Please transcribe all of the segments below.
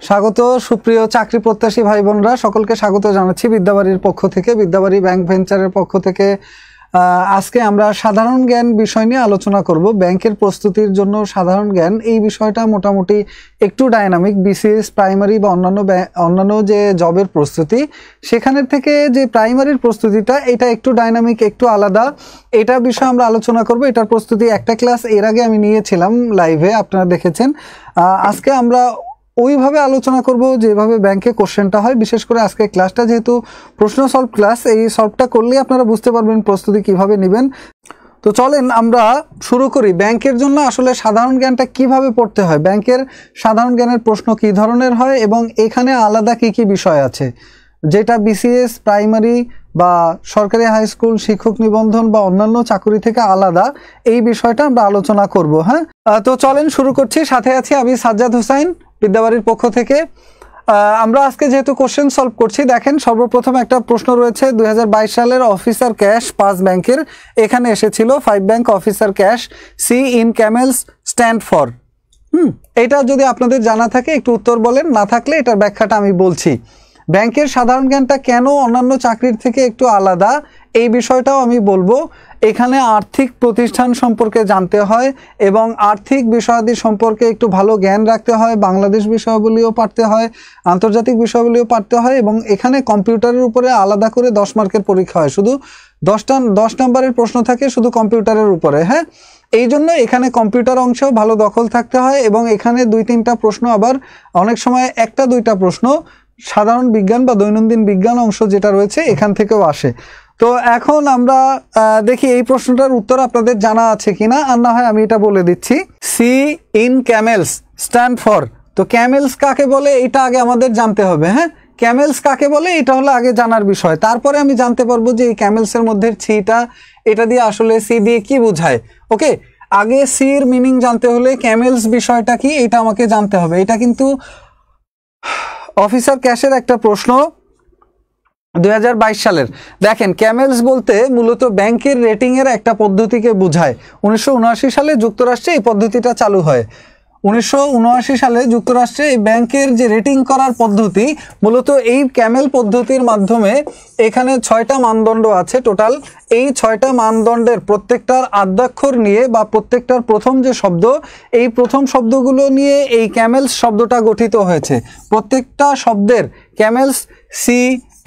স্বাগত সুপ্রিয় চাকরি প্রত্যাশী ভাই বোনরা, সকলকে স্বাগত জানাচ্ছি বিদ্যাবাড়ির পক্ষ থেকে, বিদ্যাবাড়ি ব্যাংক ভেঞ্চারের পক্ষ থেকে। আজকে আমরা সাধারণ জ্ঞান বিষয় নিয়ে আলোচনা করব। ব্যাংকের প্রস্তুতির জন্য সাধারণ জ্ঞান এই বিষয়টা মোটামুটি একটু ডাইনামিক। বিসিএস, প্রাইমারি বা অন্যান্য যে জবের প্রস্তুতি, সেখানের থেকে যে প্রাইমারির প্রস্তুতিটা এটা একটু ডাইনামিক, একটু আলাদা। এটা বিষয়ে আমরা আলোচনা করব। এটার প্রস্তুতি একটা ক্লাস এর আগে আমি নিয়েছিলাম লাইভে, আপনারা দেখেছেন। আজকে আমরা ওইভাবে আলোচনা করব যেভাবে ব্যাংকে কোশ্চেনটা হয়। বিশেষ করে আজকে ক্লাসটা যেহেতু প্রশ্ন সলভ ক্লাস, এই সলভটা করলে আপনারা বুঝতে পারবেন প্রস্তুতি কিভাবে নেবেন। তো চলেন আমরা শুরু করি। ব্যাংকের জন্য আসলে সাধারণ জ্ঞানটা কিভাবে পড়তে হয়, ব্যাংকের সাধারণ জ্ঞানের প্রশ্ন কী ধরনের হয় এবং এখানে আলাদা কি কি বিষয় আছে, যেটা বিসিএস, প্রাইমারি বা সরকারি হাই স্কুল, শিক্ষক নিবন্ধন বা অন্যান্য চাকরি থেকে আলাদা, এই বিষয়টা আমরা আলোচনা করব। হ্যাঁ, তো চলেন শুরু করছি। সাথে আছি আমি সাজ্জাদ হোসাইন বিদ্যাবাড়ির পক্ষ থেকে। আমরা আজকে যেহেতু কোশ্চেন সলভ করছি, দেখেন সর্বপ্রথম একটা প্রশ্ন রয়েছে 2022 সালের অফিসার ক্যাশ 5 ব্যাংকের। এখানে এসেছিল 5 bank officer cash C in CAMELS stand for. এটা যদি আপনাদের জানা থাকে একটু উত্তর বলেন, না থাকলে এটার ব্যাখ্যাটা আমি বলছি। ব্যাংকের সাধারণ জ্ঞানটা কেন অন্যান্য চাকরির থেকে একটু আলাদা, এই বিষয়টাও আমি বলবো। এখানে আর্থিক প্রতিষ্ঠান সম্পর্কে জানতে হয় এবং আর্থিক বিষয়াদি সম্পর্কে একটু ভালো জ্ঞান রাখতে হয়। বাংলাদেশ বিষয়াবলীও পারতে হয়, আন্তর্জাতিক বিষয়াবলীও পারতে হয় এবং এখানে কম্পিউটারের উপরে আলাদা করে 10 মার্কের পরীক্ষা হয়। শুধু 10 নম্বরের প্রশ্ন থাকে শুধু কম্পিউটারের উপরে। হ্যাঁ, এই জন্য এখানে কম্পিউটার অংশেও ভালো দখল থাকতে হয় এবং এখানে 2-3টা প্রশ্ন, আবার অনেক সময় 1-2টা প্রশ্ন সাধারণ বিজ্ঞান বা দৈনন্দিন বিজ্ঞান অংশ যেটা রয়েছে এখান থেকেও আসে। তো এখন আমরা দেখি এই প্রশ্নটার উত্তর আপনাদের জানা আছে কিনা, আর না হয় আমি এটা বলে দিচ্ছি। C in CAMELS stand for. তো ক্যামেলস কাকে বলে এটা আগে আমাদের জানতে হবে। হ্যাঁ, ক্যামেলস কাকে বলে এটা হলো আগে জানার বিষয়, তারপরে আমি জানতে পারবো যে এই ক্যামেলসের মধ্যে সিটা, এটা দিয়ে আসলে সি দিয়ে কি বোঝায়। ওকে, আগে সির মিনিং জানতে হলে ক্যামেলস বিষয়টা কি এটা আমাকে জানতে হবে। এটা কিন্তু অফিসার ক্যাশের একটা প্রশ্ন 2022 সালের। দেখেন, ক্যামেলস বলতে মূলত ব্যাংকের রেটিংয়ের একটা পদ্ধতিকে বোঝায়। 1979 সালে যুক্তরাষ্ট্রে এই পদ্ধতিটা চালু হয়। 1979 সালে যুক্তরাষ্ট্রে এই ব্যাংকের যে রেটিং করার পদ্ধতি, মূলত এই ক্যামেল পদ্ধতির মাধ্যমে এখানে 6টা মানদণ্ড আছে টোটাল। এই 6টা মানদণ্ডের প্রত্যেকটার আদ্যাক্ষর নিয়ে বা প্রত্যেকটার প্রথম যে শব্দ, এই প্রথম শব্দগুলো নিয়ে এই ক্যামেলস শব্দটা গঠিত হয়েছে। প্রত্যেকটা শব্দের ক্যামেলস সি,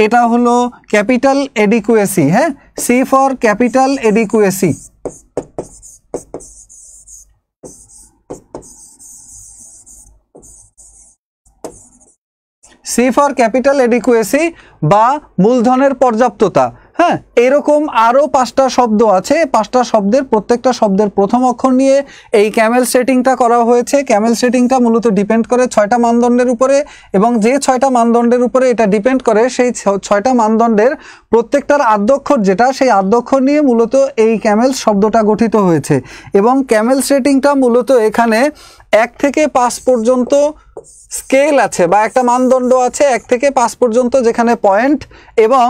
এটা হলো ক্যাপিটাল এডিকুয়েসি। হ্যাঁ, C for capital adequacy. C for capital adequacy বা মূলধনের পর্যাপ্ততা। হ্যাঁ, এরকম আরও 5টা শব্দ আছে। 5টা শব্দের প্রত্যেকটা শব্দের প্রথম অক্ষর নিয়ে এই ক্যামেল সেটিংটা করা হয়েছে। ক্যামেল সেটিংটা মূলত ডিপেন্ড করে 6টা মানদণ্ডের উপরে এবং যে 6টা মানদণ্ডের উপরে এটা ডিপেন্ড করে সেই 6টা মানদণ্ডের প্রত্যেকটার আদ্যক্ষর যেটা, সেই আদ্যক্ষর নিয়ে মূলত এই ক্যামেল শব্দটা গঠিত হয়েছে। এবং ক্যামেল সেটিংটা মূলত এখানে 1 থেকে 5 পর্যন্ত স্কেল আছে বা একটা মানদণ্ড আছে 1 থেকে 5 পর্যন্ত, যেখানে পয়েন্ট, এবং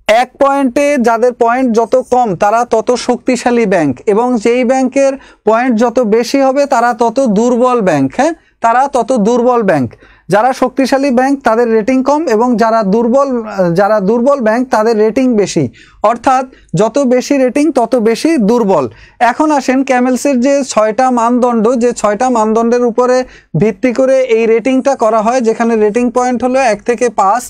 1 পয়েন্টে যাদের পয়েন্ট যত কম তারা তত শক্তিশালী ব্যাংক এবং যেই ব্যাংকের পয়েন্ট যত বেশি হবে তারা তত দুর্বল ব্যাংক। হ্যাঁ, তারা তত দুর্বল ব্যাংক। যারা শক্তিশালী ব্যাংক তাদের রেটিং কম এবং যারা দুর্বল ব্যাংক তাদের রেটিং বেশি। অর্থাৎ যত বেশি রেটিং তত বেশি দুর্বল। এখন আসেন ক্যামেলসের যে 6টা মানদণ্ড, যে 6টা মানদণ্ডের উপরে ভিত্তি করে এই রেটিংটা করা হয়, যেখানে রেটিং পয়েন্ট হলো 1 থেকে 5।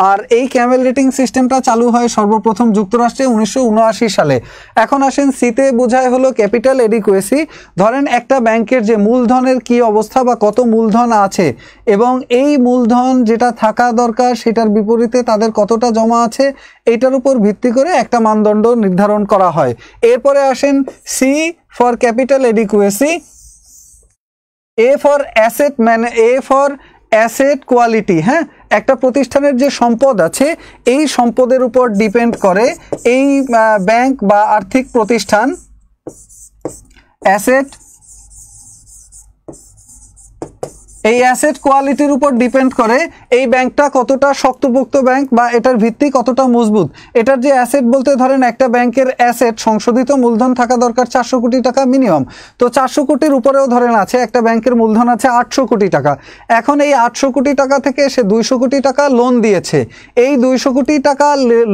আর এই ক্যামেল রেটিং সিস্টেমটা চালু হয় সর্বপ্রথম যুক্তরাষ্ট্রে 1979 সালে। এখন আসেন সিতে বোঝায় হলো ক্যাপিটাল এডিকুয়েসি। ধরেন একটা ব্যাংকের যে মূলধনের কি অবস্থা বা কত মূলধন আছে এবং এই মূলধন যেটা থাকা দরকার সেটার বিপরীতে তাদের কতটা জমা আছে, এটার উপর ভিত্তি করে একটা মানদণ্ড নির্ধারণ করা হয়। এরপরে আসেন C for capital adequacy, A for asset quality. হ্যাঁ, একটা প্রতিষ্ঠানের যে সম্পদ আছে এই সম্পদের উপর ডিপেন্ড করে এই ব্যাংক বা আর্থিক প্রতিষ্ঠান। অ্যাসেট এই অ্যাসেট কোয়ালিটির উপর ডিপেন্ড করে এই ব্যাংকটা কতটা শক্তপোক্ত ব্যাংক বা এটার ভিত্তি কতটা মজবুত। এটার যে অ্যাসেট বলতে ধরেন একটা ব্যাংকের অ্যাসেট সংশোধিত মূলধন থাকা দরকার 400 কোটি টাকা মিনিমাম, তো 400 কোটির উপরেও ধরেন আছে একটা ব্যাংকের মূলধন আছে 800 কোটি টাকা। এখন এই 800 কোটি টাকা থেকে সে 200 কোটি টাকা লোন দিয়েছে, এই 200 কোটি টাকা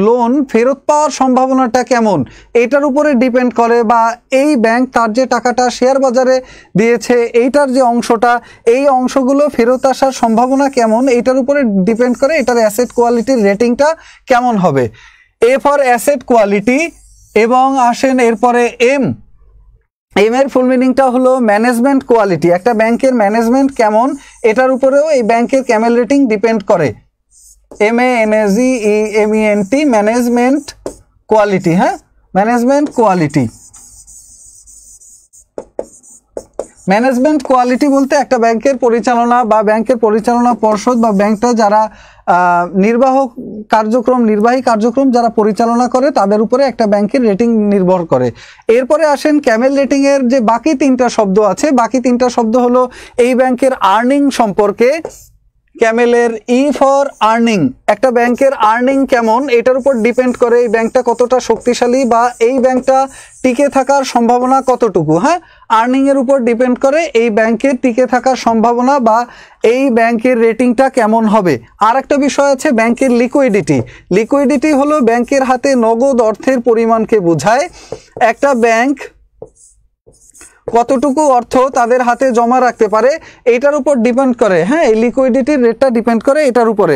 লোন ফেরত পাওয়ার সম্ভাবনাটা কেমন এটার উপরে ডিপেন্ড করে, বা এই ব্যাংক তার যে টাকাটা শেয়ার বাজারে দিয়েছে এইটার যে অংশটা, এই অংশগুলো ফেরত আসার সম্ভাবনা কেমন এইটার উপরে ডিপেন্ড করে এটার অ্যাসেট কোয়ালিটির রেটিংটা কেমন হবে। এ ফর অ্যাসেট কোয়ালিটি। এবং আসেন এরপরে এম এর ফুল মিনিংটা হলো ম্যানেজমেন্ট কোয়ালিটি। একটা ব্যাংকের ম্যানেজমেন্ট কেমন এটার উপরেও এই ব্যাংকের ক্যামেল রেটিং ডিপেন্ড করে। MANAGEMENT management quality. হ্যাঁ, ম্যানেজমেন্ট কোয়ালিটি। ম্যানেজমেন্ট কোয়ালিটি বলতে একটা ব্যাংকের পরিচালনা বা ব্যাংকের পরিচালনা পর্ষদ বা ব্যাংকটা যারা নির্বাহী কার্যক্রম যারা পরিচালনা করে তাদের উপরে একটা ব্যাংকের রেটিং নির্ভর করে। এরপরে আসেন ক্যামেল রেটিং এর যে বাকি 3টা শব্দ আছে, বাকি 3টা শব্দ হলো এই ব্যাংকের আর্নিং সম্পর্কে। ক্যামেলের ই ফর আর্নিং, একটা ব্যাংকের আর্নিং কেমন এটার উপর ডিপেন্ড করে এই ব্যাংকটা কতটা শক্তিশালী বা এই ব্যাংকটা টিকে থাকার সম্ভাবনা কতটুকু। হ্যাঁ, আর্নিং এর উপর ডিপেন্ড করে এই ব্যাংকের টিকে থাকার সম্ভাবনা বা এই ব্যাংকের রেটিংটা কেমন হবে। আর একটা বিষয় আছে ব্যাংকের লিকুইডিটি। লিকুইডিটি হলো ব্যাংকের হাতে নগদ অর্থের পরিমাণকে বোঝায়। একটা ব্যাংক কতটুকু অর্থ তাদের হাতে জমা রাখতে পারে এইটার উপর ডিপেন্ড করে। হ্যাঁ, এই লিকুইডিটির রেটটা ডিপেন্ড করে এটার উপরে।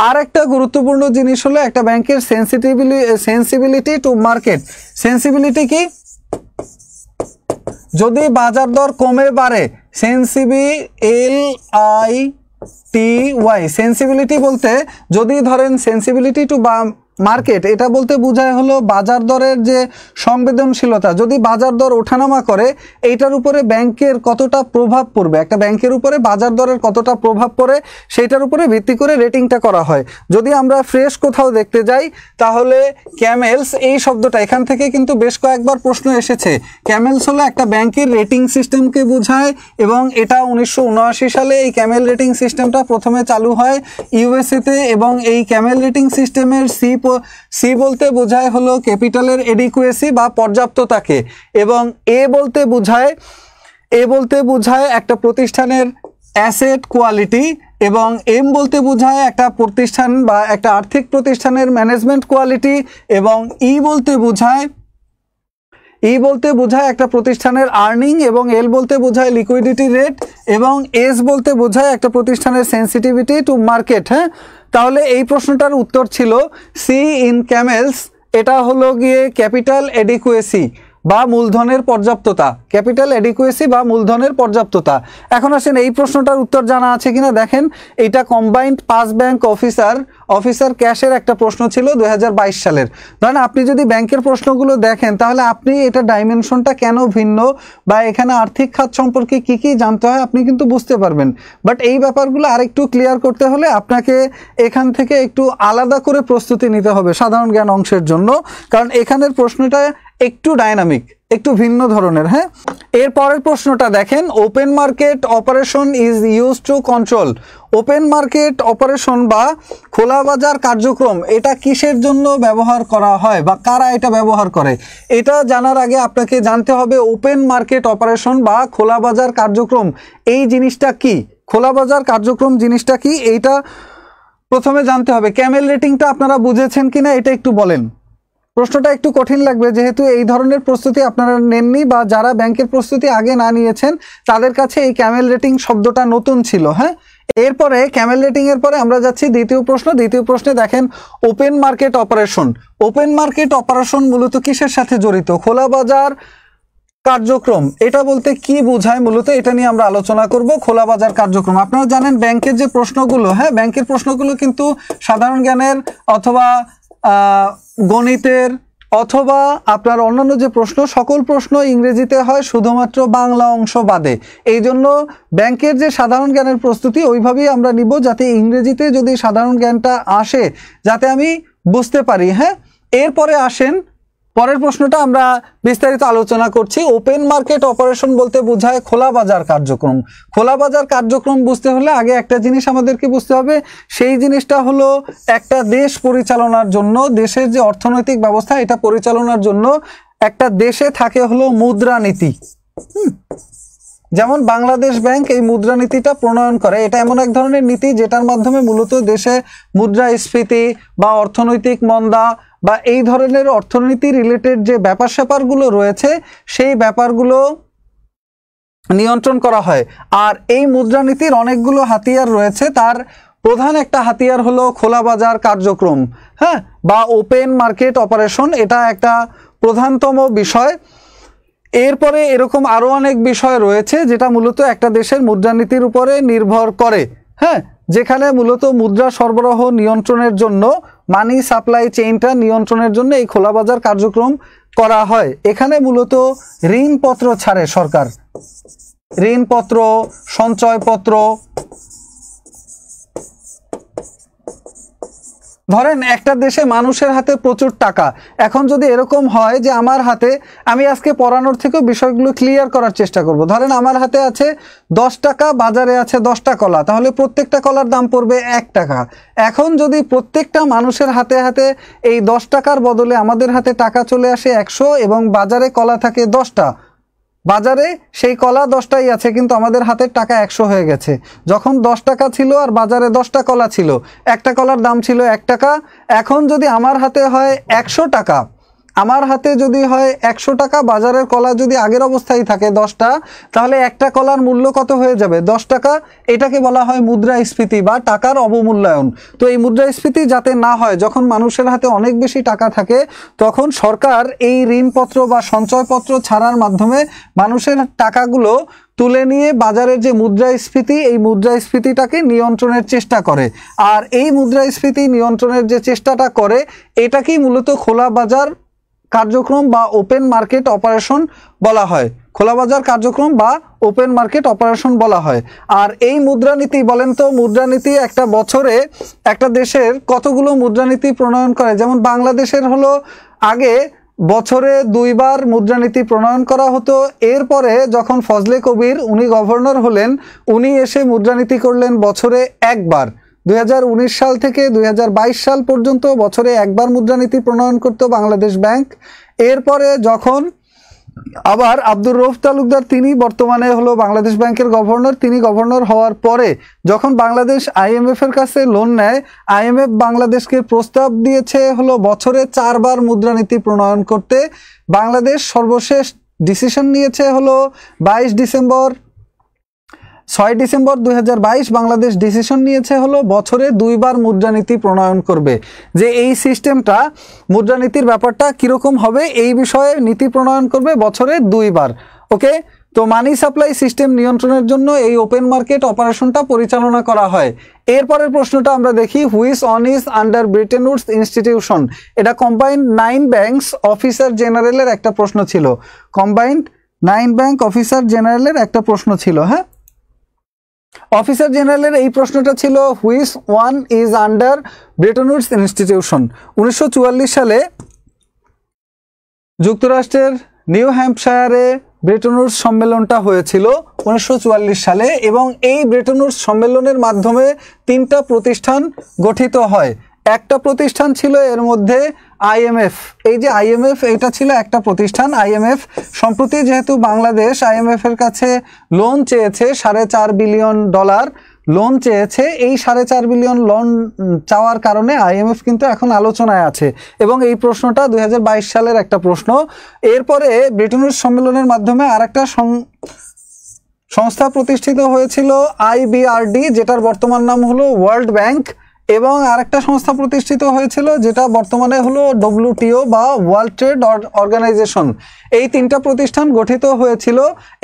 আর একটা গুরুত্বপূর্ণ জিনিস হলো একটা ব্যাংকের সেন্সিবিলিটি টু মার্কেট। সেন্সিবিলিটি কি? যদি বাজার দর কমে বাড়ে, সেন্সিবিলিটি বলতে যদি ধরেন সেন্সিবিলিটি টু মার্কেট এটা বলতে বোঝায় হলো বাজার দরের যে সংবেদনশীলতা, যদি বাজার দর ওঠানামা করে এইটার উপরে ব্যাংকের কতটা প্রভাব পড়বে, একটা ব্যাংকের উপরে বাজার দরের কতটা প্রভাব পড়ে সেইটার উপরে ভিত্তি করে রেটিংটা করা হয়। যদি আমরা ফ্রেশ কোথাও দেখতে যাই তাহলে ক্যামেলস এই শব্দটা এখান থেকে কিন্তু বেশ কয়েকবার প্রশ্ন এসেছে। ক্যামেলস হলো একটা ব্যাংকের রেটিং সিস্টেমকে বোঝায় এবং এটা 1979 সালে এই ক্যামেল রেটিং সিস্টেমটা প্রথমে চালু হয় ইউএসএতে। এবং এই ক্যামেল রেটিং সিস্টেমের সি বলতে বোঝায় হলো ক্যাপিটালের এডিকুয়েসি বা পর্যাপ্ততাকে, এবং এ বলতে বোঝায় একটা প্রতিষ্ঠানের অ্যাসেট কোয়ালিটি, এবং এম বলতে বোঝায় একটা প্রতিষ্ঠান বা একটা আর্থিক প্রতিষ্ঠানের ম্যানেজমেন্ট কোয়ালিটি, এবং ই বলতে বোঝায় একটা প্রতিষ্ঠানের আর্নিং, এবং এল বলতে বোঝায় লিকুইডিটি রেট, এবং এস বলতে বোঝায় একটা প্রতিষ্ঠানের সেন্সিটিভিটি টু মার্কেট। হ্যাঁ, তাহলে এই প্রশ্নটার উত্তর ছিল সি ইন ক্যামেলস। এটা হলো গিয়ে ক্যাপিটাল এডিকুয়েসি বা মূলধনের পর্যাপ্ততা। ক্যাপিটাল এডিকুয়েসি বা মূলধনের পর্যাপ্ততা। এখন আসেন এই প্রশ্নটার উত্তর জানা আছে কিনা দেখেন। এটা কম্বাইন্ড পাস ব্যাংক অফিসার ক্যাশের একটা প্রশ্ন ছিল 2022 সালের। ধরেন আপনি যদি ব্যাংকের প্রশ্নগুলো দেখেন তাহলে আপনি এটা ডাইমেনশনটা কেন ভিন্ন বা এখানে আর্থিক খাত সম্পর্কে কি কি জানতে হয় আপনি কিন্তু বুঝতে পারবেন। বাট এই ব্যাপারগুলো আরেকটু ক্লিয়ার করতে হলে আপনাকে এখান থেকে একটু আলাদা করে প্রস্তুতি নিতে হবে সাধারণ জ্ঞান অংশের জন্য, কারণ এখানের প্রশ্নটা একটু ডাইনামিক, একটু ভিন্ন ধরনের। হ্যাঁ, এর পরের প্রশ্নটা দেখেন, open market operation is use to control. Open market operation বা খোলা বাজার কার্যক্রম এটা কিসের জন্য ব্যবহার করা হয় বা কারা এটা ব্যবহার করে? এটা জানার আগে আপনাকে জানতে হবে ওপেন মার্কেট অপারেশন বা খোলা বাজার কার্যক্রম এই জিনিসটা কি, খোলা বাজার কার্যক্রম জিনিসটা কি এইটা প্রথমে জানতে হবে। ক্যামেল রেটিংটা আপনারা বুঝেছেন কিনা এটা একটু বলেন। প্রশ্নটা একটু কঠিন লাগবে যেহেতু এই ধরনের প্রস্তুতি আপনারা নেননি বা যারা ব্যাংকের প্রস্তুতি আগে না নিয়েছেন তাদের কাছে এই ক্যামেল রেটিং শব্দটা নতুন ছিল। হ্যাঁ, এরপরে ক্যামেল রেটিং এর পরে আমরা যাচ্ছি দ্বিতীয় প্রশ্ন। দ্বিতীয় প্রশ্নে দেখেন open market operation. Open market operation মূলত কিসের সাথে জড়িত? খোলা বাজার কার্যক্রম এটা বলতে কি বোঝায় মূলত এটা নিয়ে আমরা আলোচনা করব। খোলা বাজার কার্যক্রম আপনারা জানেন ব্যাংকের যে প্রশ্নগুলো, হ্যাঁ ব্যাংকের প্রশ্নগুলো কিন্তু সাধারণ জ্ঞানের অথবা গণিতের অথবা আপনার অন্যান্য যে প্রশ্ন সকল প্রশ্ন ইংরেজিতে হয় শুধুমাত্র বাংলা অংশ বাদে। এই জন্য ব্যাংকের যে সাধারণ জ্ঞানের প্রস্তুতি ওইভাবেই আমরা নিব যাতে ইংরেজিতে যদি সাধারণ জ্ঞানটা আসে যাতে আমি বুঝতে পারি। হ্যাঁ, এরপরে আসেন পরের প্রশ্নটা আমরা বিস্তারিত আলোচনা করছি। ওপেন মার্কেট অপারেশন বলতে বোঝায় খোলা বাজার কার্যক্রম। খোলা বাজার কার্যক্রম বুঝতে হলে আগে একটা জিনিস আমাদেরকে বুঝতে হবে, সেই জিনিসটা হলো একটা দেশ পরিচালনার জন্য, দেশের যে অর্থনৈতিক ব্যবস্থা এটা পরিচালনার জন্য একটা দেশে থাকে হলো মুদ্রানীতি। যেমন বাংলাদেশ ব্যাংক এই মুদ্রানীতিটা প্রণয়ন করে। এটা এমন এক ধরনের নীতি যেটার মাধ্যমে মূলত দেশে মুদ্রাস্ফীতি বা অর্থনৈতিক মন্দা বা এই ধরনের অর্থনীতি রিলেটেড যে ব্যাপার স্যাপারগুলো রয়েছে সেই ব্যাপারগুলো নিয়ন্ত্রণ করা হয়। আর এই মুদ্রানীতির অনেকগুলো হাতিয়ার রয়েছে, তার প্রধান একটা হাতিয়ার হলো খোলা বাজার কার্যক্রম, হ্যাঁ, বা ওপেন মার্কেট অপারেশন। এটা একটা প্রধানতম বিষয়। এরপরে এরকম আরো অনেক বিষয় রয়েছে যেটা মূলত একটা দেশের মুদ্রানীতির উপরে নির্ভর করে, হ্যাঁ, যেখানে মূলত মুদ্রা সরবরাহ নিয়ন্ত্রণের জন্য, মানি সাপ্লাই চেইনটা নিয়ন্ত্রণের জন্য এই খোলা বাজার কার্যক্রম করা হয়। এখানে মূলত ঋণপত্র ছাড়ে সরকার, ঋণপত্র, সঞ্চয়পত্র। ধরেন একটা দেশে মানুষের হাতে প্রচুর টাকা, এখন যদি এরকম হয় যে আমার হাতে, আমি আজকে পড়ানোর থেকেও বিষয়গুলো ক্লিয়ার করার চেষ্টা করব। ধরেন আমার হাতে আছে 10 টাকা, বাজারে আছে 10টা কলা, তাহলে প্রত্যেকটা কলার দাম পড়বে 1 টাকা। এখন যদি প্রত্যেকটা মানুষের হাতে হাতে এই 10 টাকার বদলে আমাদের হাতে টাকা চলে আসে 100 এবং বাজারে কলা থাকে 10টা, বাজারে সেই কলা 10টাই আছে কিন্তু আমাদের হাতের টাকা 100 হয়ে গেছে। যখন 10 টাকা ছিল আর বাজারে 10টা কলা ছিল, একটা কলার দাম ছিল 1 টাকা। এখন যদি আমার হাতে হয় 100 টাকা, আমার হাতে যদি হয় 100 টাকা, বাজারের কলা যদি আগের অবস্থায় থাকে 10টা, তাহলে একটা কলার মূল্য কত হয়ে যাবে? 10 টাকা। এটাকে বলা হয় মুদ্রাস্ফীতি বা টাকার অবমূল্যায়ন। তো এই মুদ্রাস্ফীতি যাতে না হয়, যখন মানুষের হাতে অনেক বেশি টাকা থাকে তখন সরকার এই ঋণপত্র বা সঞ্চয়পত্র ছাড়ার মাধ্যমে মানুষের টাকাগুলো তুলে নিয়ে বাজারের যে মুদ্রাস্ফীতি, এই মুদ্রাস্ফীতিটাকে নিয়ন্ত্রণের চেষ্টা করে। আর এই মুদ্রাস্ফীতি নিয়ন্ত্রণের যে চেষ্টাটা করে, এটাকেই মূলত খোলা বাজার কার্যক্রম বা ওপেন মার্কেট অপারেশন বলা হয়। খোলা বাজার কার্যক্রম বা ওপেন মার্কেট অপারেশন বলা হয়। আর এই মুদ্রানীতি, বলেন তো মুদ্রানীতি একটা বছরে একটা দেশের কতগুলো মুদ্রানীতি প্রণয়ন করে? যেমন বাংলাদেশের হলো আগে বছরে 2 বার মুদ্রানীতি প্রণয়ন করা হতো। এরপরে যখন ফজলে কবির উনি গভর্নর হলেন, উনি এসে মুদ্রানীতি করলেন বছরে 1 বার। 2019 সাল থেকে 2022 সাল পর্যন্ত বছরে 1 বার মুদ্রানীতি প্রণয়ন করত বাংলাদেশ ব্যাংক। এরপরে যখন আবার আব্দুর রউফ তালুকদার, তিনি বর্তমানে হলো বাংলাদেশ ব্যাংকের গভর্নর, তিনি গভর্নর হওয়ার পরে যখন বাংলাদেশ আইএমএফ এর কাছে লোন নেয়, আইএমএফ বাংলাদেশকে প্রস্তাব দিয়েছে হলো বছরে 4 বার মুদ্রানীতি প্রণয়ন করতে। বাংলাদেশ সর্বশেষ ডিসিশন নিয়েছে হলো 6 ডিসেম্বর 2022 বাংলাদেশ ডিসিশন নিয়েছে হলো বছরে 2 বার মুদ্রানীতি প্রণয়ন করবে। যে এই সিস্টেমটা, মুদ্রানীতির ব্যাপারটা কিরকম হবে এই বিষয়ে নীতি প্রণয়ন করবে বছরে 2 বার। ওকে, তো মানি সাপ্লাই সিস্টেম নিয়ন্ত্রণের জন্য এই ওপেন মার্কেট অপারেশনটা পরিচালনা করা হয়। এরপরের প্রশ্নটা আমরা দেখি, which on is under Britain Woods institution. এটা কম্বাইন্ড 9 ব্যাংকস অফিসার জেনারেলের একটা প্রশ্ন ছিল। কম্বাইন্ড 9 ব্যাংক অফিসার জেনারেলের একটা প্রশ্ন ছিল। হ্যাঁ, অফিসার জেনারেলের এই প্রশ্নটা ছিল, which one is under Britain Woods institution. 1944 সালে যুক্তরাষ্ট্রের নিউ হ্যাম্পশায়ারে ব্রেটন উডস সম্মেলনটা হয়েছিল 1944 সালে, এবং এই ব্রেটন উডস সম্মেলনের মাধ্যমে 3টা প্রতিষ্ঠান গঠিত হয়। একটা প্রতিষ্ঠান ছিল এর মধ্যে আইএমএফ। এই যে আইএমএফ, এটা ছিল একটা প্রতিষ্ঠান। আইএমএফ সম্প্রতি যেহেতু বাংলাদেশ আইএমএফ এর কাছে লোন চেয়েছে, $4.5 বিলিয়ন লোন চেয়েছে, এই 4.5 বিলিয়ন লোন চাওয়ার কারণে আইএমএফ কিন্তু এখন আলোচনায় আছে, এবং এই প্রশ্নটা 2022 সালের একটা প্রশ্ন। এরপরে ব্রেটন উডস সম্মেলনের মাধ্যমে আরেকটা সংস্থা প্রতিষ্ঠিত হয়েছিল, আইবিআরডি, যেটার বর্তমান নাম হলো ওয়ার্ল্ড ব্যাংক, এবং আরেকটা সংস্থা প্রতিষ্ঠিত হয়েছিল যেটা বর্তমানে হলো ডব্লিউটিও বা ওয়ার্ল্ড ট্রেড অর্গানাইজেশন। এই 3টা প্রতিষ্ঠান গঠিত হয়েছিল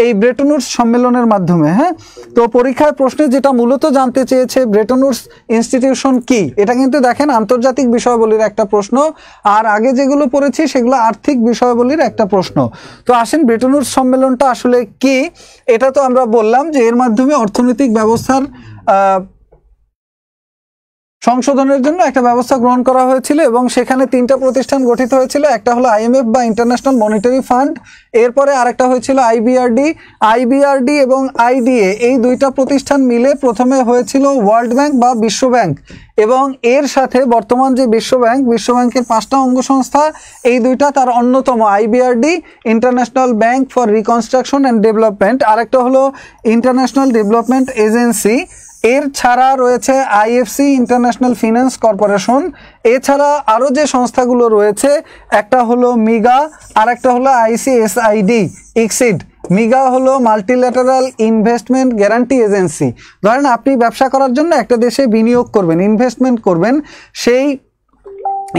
এই ব্রেটন উডস সম্মেলনের মাধ্যমে। হ্যাঁ, তো পরীক্ষার প্রশ্নে যেটা মূলত জানতে চেয়েছে ব্রেটন উডস ইনস্টিটিউশন কি, এটা কিন্তু দেখেন আন্তর্জাতিক বিষয়াবলীর একটা প্রশ্ন, আর আগে যেগুলো পড়েছি সেগুলো আর্থিক বিষয়াবলীর একটা প্রশ্ন। তো আসেন, ব্রেটন উডস সম্মেলনটা আসলে কি, এটা তো আমরা বললাম যে এর মাধ্যমে অর্থনৈতিক ব্যবস্থার সংশোধনের জন্য একটা ব্যবস্থা গ্রহণ করা হয়েছিল এবং সেখানে তিনটা প্রতিষ্ঠান গঠিত হয়েছিল। একটা হলো আইএমএফ বা ইন্টারন্যাশনাল মনিটারি ফান্ড, এরপরে আরেকটা হয়েছিল আইবিআরডি এবং আইডিএ। এই দুইটা প্রতিষ্ঠান মিলে প্রথমে হয়েছিল ওয়ার্ল্ড ব্যাংক বা বিশ্ব ব্যাংক, এবং এর সাথে বর্তমান যে বিশ্ব ব্যাংকের 5টা অঙ্গ সংস্থা, এই দুইটা তার অন্যতম। IBRD international bank for reconstruction and development, আরেকটা হলো ইন্টারন্যাশনাল ডেভেলপমেন্ট এজেন্সি। এর ছাড়া রয়েছে আইএফসি ইন্টারন্যাশনাল ফিন্যান্স কর্পোরেশন। এছাড়া আরও যে সংস্থাগুলো রয়েছে, একটা হলো মিগা, আর একটা হলো আইসিএসআইডি ইক্সিড। মিগা হলো মাল্টিল্যাটারাল ইনভেস্টমেন্ট গ্যারান্টি এজেন্সি। ধরেন আপনি ব্যবসা করার জন্য একটা দেশে বিনিয়োগ করবেন, ইনভেস্টমেন্ট করবেন, সেই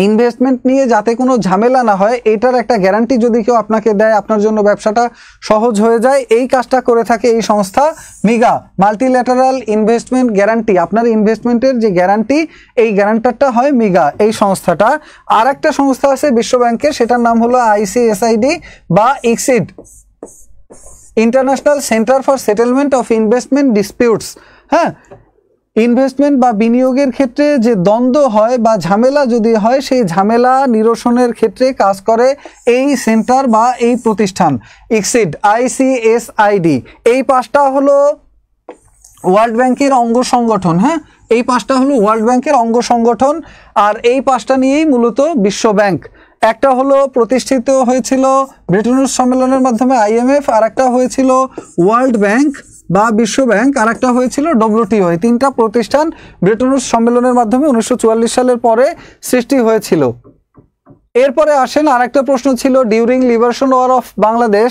ইনভেস্টমেন্ট নিয়ে যাতে কোনো ঝামেলা না হয় এটার একটা গ্যারান্টি যদি কেউ আপনাকে দেয়, আপনার জন্য ব্যবসাটা সহজ হয়ে যায়, এই কাজটা করে থাকে এই সংস্থা মিগা, মাল্টিল্যাটারাল ইনভেস্টমেন্ট গ্যারান্টি। আপনার ইনভেস্টমেন্টের যে গ্যারান্টি, এই গ্যারান্টারটা হয় মিগা, এই সংস্থাটা। আর একটা সংস্থা আছে বিশ্ব ব্যাংকের, সেটার নাম হলো আইসিএসআইডি বা ICSID, international centre for settlement of investment disputes. হ্যাঁ, ইনভেস্টমেন্ট বা বিনিয়োগের ক্ষেত্রে যে দ্বন্দ্ব হয় বা ঝামেলা যদি হয়, সেই ঝামেলা নিরসনের ক্ষেত্রে কাজ করে এই সেন্টার বা এই প্রতিষ্ঠান ইক্সিড, আইসিএসআইডি। এই 5টা হলো ওয়ার্ল্ড ব্যাংকের অঙ্গ সংগঠন। হ্যাঁ, এই 5টা হলো ওয়ার্ল্ড ব্যাংকের অঙ্গ সংগঠন, আর এই 5টা নিয়েই মূলত বিশ্ব ব্যাংক। একটা হলো প্রতিষ্ঠিত হয়েছিল ব্রেটন উডস সম্মেলনের মাধ্যমে আইএমএফ, আর একটা হয়েছিল ওয়ার্ল্ড ব্যাংক বা বিশ্ব ব্যাংক, আর একটা হয়েছিল ডব্লিউটিও। এই 3টা প্রতিষ্ঠান ব্রেটন উডস সম্মেলনের মাধ্যমে 1944 সালের পরে সৃষ্টি হয়েছিল। এরপরে আসেন আরেকটা প্রশ্ন ছিল, during liberation war of Bangladesh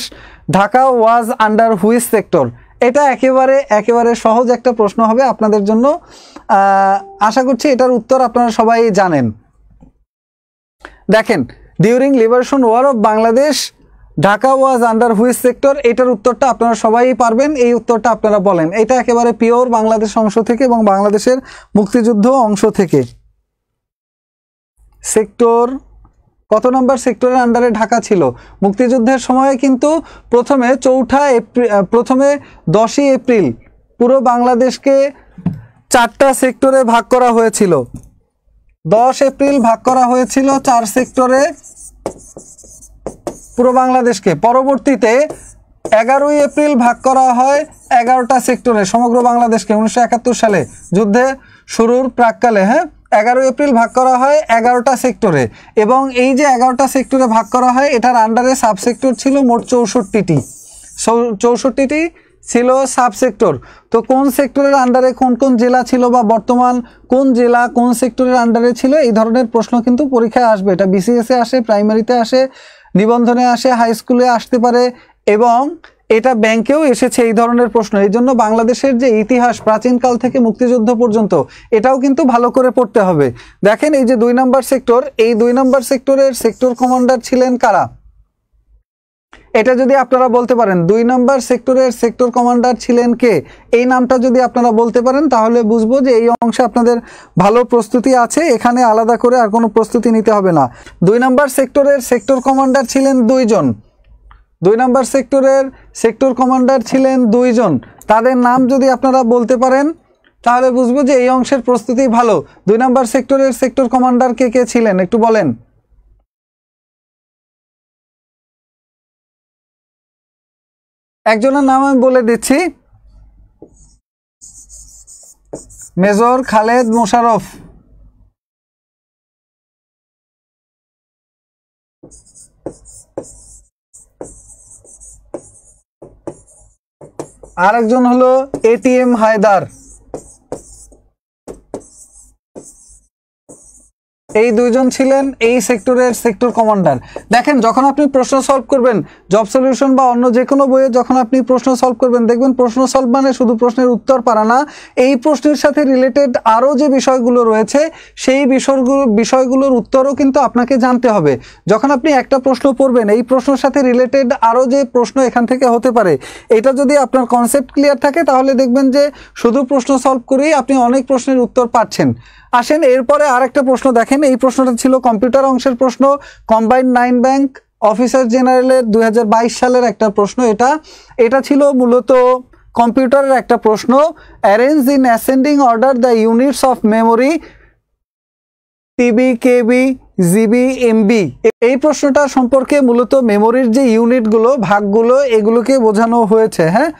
Dhaka was under which sector. এটা একেবারে সহজ একটা প্রশ্ন হবে আপনাদের জন্য। আশা করছি এটার উত্তর আপনারা সবাই জানেন। দেখেন, during liberation war of Bangladesh Dhaka was under which sector, এটার উত্তরটা আপনারা সবাই পারবেন। এই উত্তরটা আপনারা বলেন। এটা একেবারে পিওর বাংলাদেশ অংশ থেকে এবং বাংলাদেশের মুক্তিযুদ্ধ অংশ থেকে। সেক্টর কত নম্বর সেক্টরের আন্ডারে ঢাকা ছিল? মুক্তিযুদ্ধের সময়ে কিন্তু প্রথমে 10ই এপ্রিল পুরো বাংলাদেশকে 4টা সেক্টরে ভাগ করা হয়েছিল। 10 এপ্রিল ভাগ করা হয়েছিল 4 সেক্টরে পুরো বাংলাদেশকে। পরবর্তীতে 11ই এপ্রিল ভাগ করা হয় 11টা সেক্টরে সমগ্র বাংলাদেশকে 1971 সালে যুদ্ধে শুরুর প্রাককালে। হ্যাঁ, 11 এপ্রিল ভাগ করা হয় 11টা সেক্টরে, এবং এই যে 11টা সেক্টরে ভাগ করা হয়, এটার আন্ডারে সাবসেক্টর ছিল মোট 64টি। 64টি ছিল সাবসেক্টর। তো কোন সেক্টরের আন্ডারে কোন কোন জেলা ছিল, বা বর্তমান কোন জেলা কোন সেক্টরের আন্ডারে ছিল, এই ধরনের প্রশ্ন কিন্তু পরীক্ষায় আসবে। এটা বিসিএসে আসে, প্রাইমারিতে আসে, নিবন্ধনে আসে, হাই স্কুলে আসতে পারে, এবং এটা ব্যাংকেও এসেছে এই ধরনের প্রশ্ন। এই জন্য বাংলাদেশের যে ইতিহাস প্রাচীনকাল থেকে মুক্তিযুদ্ধ পর্যন্ত, এটাও কিন্তু ভালো করে পড়তে হবে। দেখেন, এই যে 2 নম্বর সেক্টর, এই 2 নম্বর সেক্টরের সেক্টর কমান্ডার ছিলেন কারা? এটা যদি আপনারা বলতে পারেন 2 নম্বর সেক্টরের সেক্টর কমান্ডার ছিলেন কে, এই নামটা যদি আপনারা বলতে পারেন, তাহলে বুঝবো যে এই অংশে আপনাদের ভালো প্রস্তুতি আছে। এখানে আলাদা করে আর কোনো প্রস্তুতি নিতে হবে না। 2 নম্বর সেক্টরের সেক্টর কমান্ডার ছিলেন 2 জন। 2 নম্বর সেক্টরের সেক্টর কমান্ডার ছিলেন 2 জন। তাদের নাম যদি আপনারা বলতে পারেন, তাহলে বুঝবো যে এই অংশের প্রস্তুতি ভালো। 2 নম্বর সেক্টরের সেক্টর কমান্ডার কে কে ছিলেন একটু বলেন। একজনের নাম আমি বলে দিচ্ছি, মেজর খালেদ মোশাররফ। আরেকজন হলো এটিএম হায়দার। এই 2 জন ছিলেন এই সেক্টরের সেক্টর কমান্ডার। দেখেন, যখন আপনি প্রশ্ন সলভ করবেন, জব সলিউশন বা অন্য যে কোনো বইয়ে যখন আপনি প্রশ্ন সলভ করবেন, দেখবেন প্রশ্ন সলভ মানে শুধু প্রশ্নের উত্তর পারা না, এই প্রশ্নের সাথে রিলেটেড আরও যে বিষয়গুলো রয়েছে, সেই বিষয়গুলোর উত্তরও কিন্তু আপনাকে জানতে হবে। যখন আপনি একটা প্রশ্ন পড়বেন, এই প্রশ্নের সাথে রিলেটেড আরও যে প্রশ্ন এখান থেকে হতে পারে, এটা যদি আপনার কনসেপ্ট ক্লিয়ার থাকে, তাহলে দেখবেন যে শুধু প্রশ্ন সলভ করেই আপনি অনেক প্রশ্নের উত্তর পাচ্ছেন। আসেন এরপরে আরেকটা প্রশ্ন দেখেন। এই প্রশ্নটা ছিল কম্পিউটার অংশের প্রশ্ন, কম্বাইন্ড 9 ব্যাংক অফিসার জেনারেলের 2022 সালের একটা প্রশ্ন। এটা ছিল মূলত কম্পিউটারের একটা প্রশ্ন। Arrange in ascending order the units of memory TB, KB, GB, MB. এই প্রশ্নটা সম্পর্কে মূলত মেমোরির যে ইউনিটগুলো, ভাগগুলো, এগুলোকে বোঝানো হয়েছে। হ্যাঁ,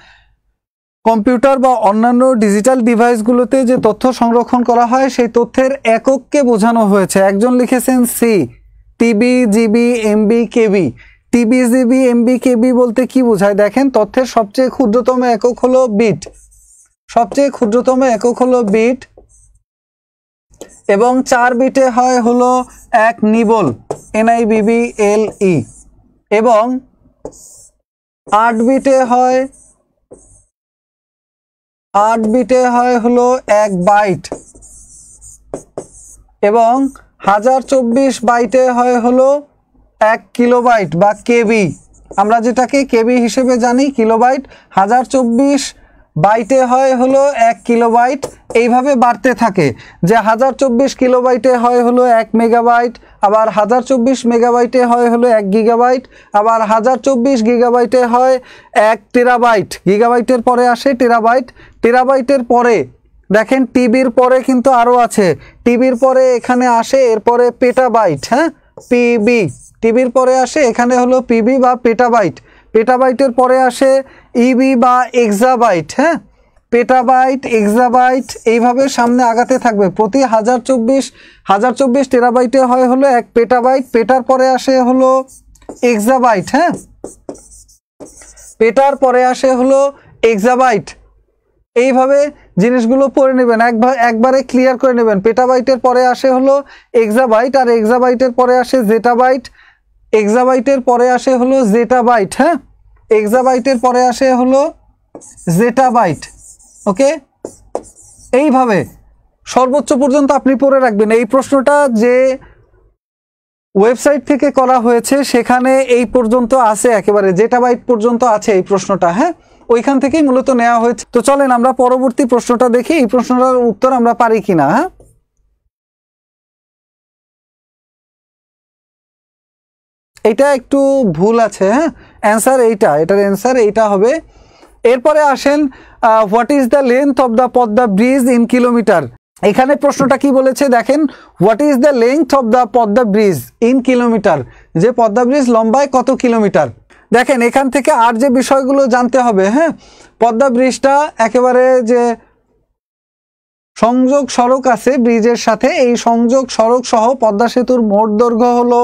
কম্পিউটার বা অন্যান্য ডিজিটাল ডিভাইসগুলোতে যে তথ্য সংরক্ষণ করা হয় সেই তথ্যের একককে বোঝানো হয়েছে। একজন লিখেছেন সি, টিবি, জিবি, এমবি, কেবি। টিবি, জিবি, এমবি, কেবি বলতে কি বোঝায়? দেখেন, তথ্যের সবচেয়ে ক্ষুদ্রতম একক হলো বিট, সবচেয়ে ক্ষুদ্রতম একক হলো বিট, এবং 4 বিটে হয় হলো 1 নিবল, NIBBLE, এবং 8 বিটে হয় হলো 1 বাইট, এবং 1024 বাইটে হয় হলো 1 কিলোবাইট বা কেবি। আমরা যেটাকে কেবি হিসেবে জানি, কিলোবাইট। 1024 বাইটে হয় হলো 1 কিলোবাইট। এইভাবে বাড়তে থাকে, যে 1024 কিলোবাইটে হয় হলো 1 মেগাবাইট, আবার 1024 মেগাবাইটে হয় হলো 1 গিগাবাইট, আবার 1024 গিগাবাইটে হয় 1 টেরাবাইট। গিগাবাইটের পরে আসে টেরাবাইট। টেরাবাইটের পরে দেখেন টিবির পরে কিন্তু আরও আছে, টিবির পরে এখানে আসে এরপরে পেটাবাইট। হ্যাঁ, পিবি, টিবির পরে আসে এখানে হলো পিবি বা পেটাবাইট। পেটাবাইটের পরে আসে ইবি বা এক্সাবাইট। হ্যাঁ, পেটাবাইট, এক্সাবাইট, এইভাবে সামনে আগাতে থাকবে। প্রতি 1024 টেরাবাইটে হয় হলো 1 পেটাবাইট। পেটার পরে আসে হলো এক্সাবাইট। হ্যাঁ, পেটার পরে আসে হলো এক্সাবাইট। এইভাবে জিনিসগুলো পড়ে নেবেন, একবারে ক্লিয়ার করে নেবেন। পেটাবাইটের পরে আসে হলো এক্সাবাইট, আর এক্সাবাইটের পরে আসে জেটাবাইট, এক্সাবাইটের পরে আসে হলো জেটাবাইট। হ্যাঁ, এক্সাবাইটের পরে আসে হলো জেটাবাইট। ওকে, এইভাবে সর্বোচ্চ পর্যন্ত আপনি পড়ে রাখবেন। এই প্রশ্নটা যে ওয়েবসাইট থেকে করা হয়েছে সেখানে এই পর্যন্ত আছে, একেবারে জেটাবাইট পর্যন্ত আছে এই প্রশ্নটা। হ্যাঁ, ওইখান থেকেই মূলত নেওয়া হয়েছে। তো চলেন আমরা পরবর্তী প্রশ্নটা দেখি, এই প্রশ্নটার উত্তর আমরা পারি কিনা। হ্যাঁ, এটা একটু ভুল আছে। হ্যাঁ, অ্যান্সার এটার অ্যান্সার এইটা হবে। এরপরে আসেন, what is the length of the Padma bridge in kilometre. এখানে প্রশ্নটা কি বলেছে দেখেন, what is the length of the Padma bridge in kilometre, যে পদ্মা ব্রিজ লম্বায় কত কিলোমিটার। দেখেন, এখান থেকে আর যে বিষয়গুলো জানতে হবে। হ্যাঁ, পদ্মা ব্রিজটা একেবারে যে সংযোগ সড়ক আছে ব্রিজের সাথে, এই সংযোগ সড়ক সহ পদ্মা সেতুর মোট দৈর্ঘ্য হলো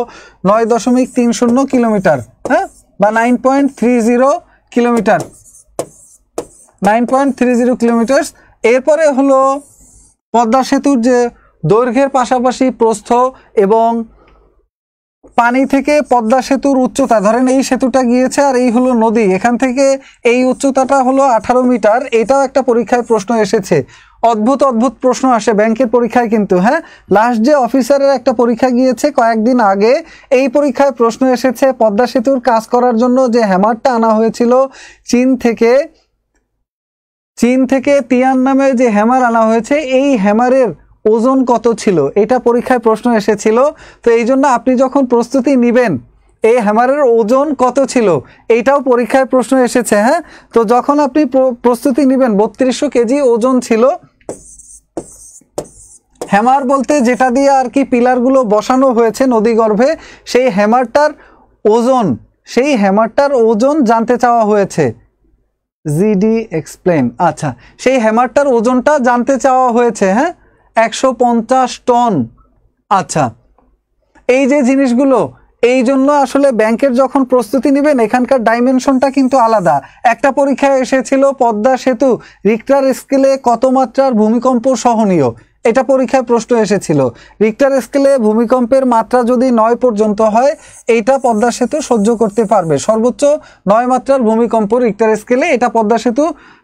9.30 কিলোমিটার। হ্যাঁ, বা 9.30 কিলোমিটার, 9.30 কিলোমিটার। এরপরে হলো পদ্মা সেতুর যে দৈর্ঘ্যের পাশাপাশি প্রস্থ এবং পানি থেকে পদ্মা সেতুর উচ্চতা। ধরেন এই সেতুটা গিয়েছে আর এই হলো নদী, এখান থেকে এই উচ্চতাটা হলো 18 মিটার। এটাও একটা পরীক্ষায় প্রশ্ন এসেছে। অদ্ভুত অদ্ভুত প্রশ্ন আসে ব্যাংকের পরীক্ষায় কিন্তু। হ্যাঁ, লাস্ট যে অফিসারের একটা পরীক্ষা গিয়েছে কয়েকদিন আগে, এই পরীক্ষায় প্রশ্ন এসেছে পদ্মা সেতুর কাজ করার জন্য যে হ্যামারটা আনা হয়েছিল চীন থেকে তিয়ান নামে যে হ্যামার আনা হয়েছে, এই হ্যামারের ওজন কত ছিল, এটা পরীক্ষায় প্রশ্ন এসেছিল। তো এই জন্য আপনি যখন প্রস্তুতি নেবেন, এই হ্যামারের ওজন কত ছিল এইটাও পরীক্ষায় প্রশ্ন এসেছে। হ্যাঁ, তো যখন আপনি প্রস্তুতি নেবেন 3200 কেজি ওজন ছিল। হ্যামার বলতে যেটা দিয়ে আর কি পিলারগুলো বসানো হয়েছে নদীগর্ভে, সেই হ্যামারটার ওজন জানতে চাওয়া হয়েছে। GD explain. আচ্ছা, সেই হ্যামারটার ওজনটা জানতে চাওয়া হয়েছে। হ্যাঁ, 150 টন। আচ্ছা, এই যে জিনিসগুলো, এই জন্য আসলে ব্যাংকের যখন প্রস্তুতি নেবেন এখানকার ডাইমেনশনটা কিন্তু আলাদা। একটা পরীক্ষায় এসেছিল পদ্মা সেতু রিক্টার স্কেলে কত মাত্রার ভূমিকম্প সহনীয়, এটা পরীক্ষায় প্রশ্ন এসেছিল। রিক্টার স্কেলে ভূমিকম্পের মাত্রা যদি 9 পর্যন্ত হয়, এইটা পদ্মা সেতু সহ্য করতে পারবে। সর্বোচ্চ 9 মাত্রার ভূমিকম্প রিক্টার স্কেলে, এটা পদ্মা সেতু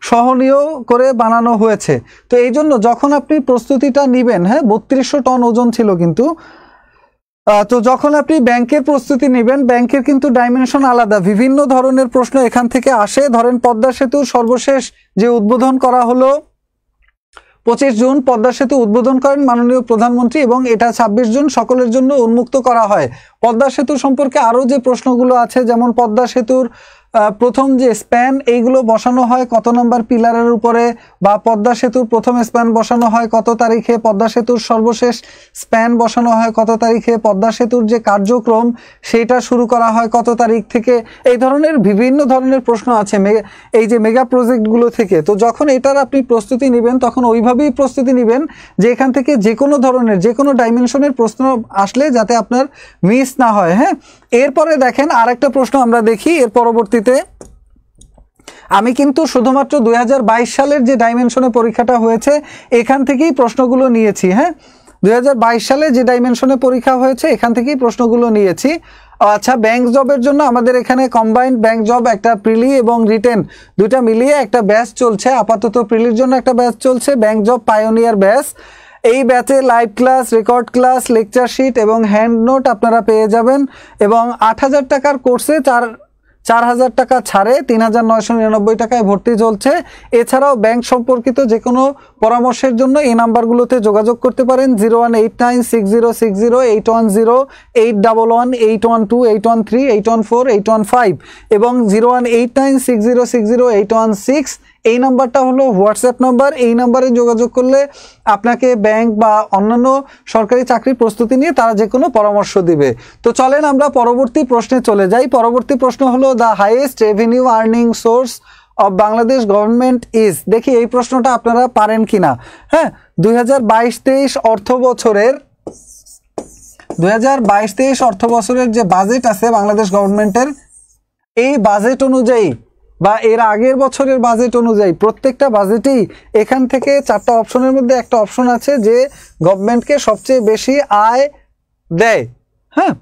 সহনীয় করে বানানো হয়েছে। তো এই জন্য যখন আপনি প্রস্তুতিটা নেবেন, হ্যাঁ, 3200 টন ওজন ছিল কিন্তু। তো যখন আপনি ব্যাংকের প্রস্তুতি নেবেন, ব্যাংকের কিন্তু ডাইমেনশন আলাদা, বিভিন্ন ধরনের প্রশ্ন এখান থেকে আসে। ধরেন পদ্মা সেতুর সর্বশেষ যে উদ্বোধন করা হলো 25 জুন পদ্মা সেতু উদ্বোধন করেন মাননীয় প্রধানমন্ত্রী, এবং এটা 26 জুন সকলের জন্য উন্মুক্ত করা হয়। পদ্মা সেতু সম্পর্কে আরও যে প্রশ্নগুলো আছে, যেমন পদ্মা সেতুর প্রথম যে স্প্যান এইগুলো বসানো হয় কত নম্বর পিলারের উপরে, বা পদ্মা সেতুর প্রথম স্প্যান বসানো হয় কত তারিখে, পদ্মা সেতুর সর্বশেষ স্প্যান বসানো হয় কত তারিখে, পদ্মা সেতুর যে কার্যক্রম সেটা শুরু করা হয় কত তারিখ থেকে, এই ধরনের বিভিন্ন ধরনের প্রশ্ন আছে এই যে মেগা প্রজেক্টগুলো থেকে। তো যখন এটার আপনি প্রস্তুতি নেবেন তখন ওইভাবেই প্রস্তুতি নেবেন যে এখান থেকে যে কোনো ধরনের যে কোনো ডাইমেনশনের প্রশ্ন আসলে যাতে আপনার মিস না হয়। হ্যাঁ, এরপরে দেখেন আরেকটা প্রশ্ন আমরা দেখি এর পরবর্তীতে। আমি কিন্তু শুধুমাত্র 2022 সালের যে ডাইমেনশনে পরীক্ষাটা হয়েছে এখান থেকেই প্রশ্নগুলো নিয়েছি। হ্যাঁ, 2022 সালে যে ডাইমেনশনে পরীক্ষা হয়েছে এখান থেকেই প্রশ্নগুলো নিয়েছি। আচ্ছা, ব্যাংক জবের জন্য আমাদের এখানে কম্বাইন্ড ব্যাংক জব একটা প্রিলি এবং রিটেন দুইটা মিলিয়ে একটা ব্যাচ চলছে। আপাতত প্রিলির জন্য একটা ব্যাচ চলছে, ব্যাংক জব পায়োনিয়ার ব্যাচ। এই ব্যাচে live class, record class, lecture sheet এবং হ্যান্ড নোট আপনারা পেয়ে যাবেন। এবং 8,000 টাকার কোর্সে 4,000 টাকা ছাড়ে 3,999 টাকায় ভর্তি চলছে। এছাড়াও ব্যাংক সম্পর্কিত যে কোনো পরামর্শের জন্য এই নাম্বারগুলোতে যোগাযোগ করতে পারেন 01896060810811 811 812 813 814 এবং 018960608116। এই নাম্বারটা হলো হোয়াটসঅ্যাপ নাম্বার। এই নাম্বারে যোগাযোগ করলে আপনাকে ব্যাংক বা অন্যান্য সরকারি চাকরির প্রস্তুতি নিয়ে তারা যে কোনো পরামর্শ দিবে। তো চলেন আমরা পরবর্তী প্রশ্নে চলে যাই। পরবর্তী প্রশ্ন হলো the highest revenue earning source of Bangladesh government is. দেখি এই প্রশ্নটা আপনারা পারেন কিনা। হ্যাঁ, 2022-23 অর্থ বছরের 2022-23 অর্থ বছরের যে বাজেট আছে বাংলাদেশ গভর্নমেন্টের, এই বাজেট অনুযায়ী বা এর আগের বছরের বাজেট অনুযায়ী প্রত্যেকটা বাজেটেই এখান থেকে 4টা অপশনের মধ্যে একটা অপশন আছে যে গভর্নমেন্টকে সবচেয়ে বেশি আয় দেয়। হ্যাঁ,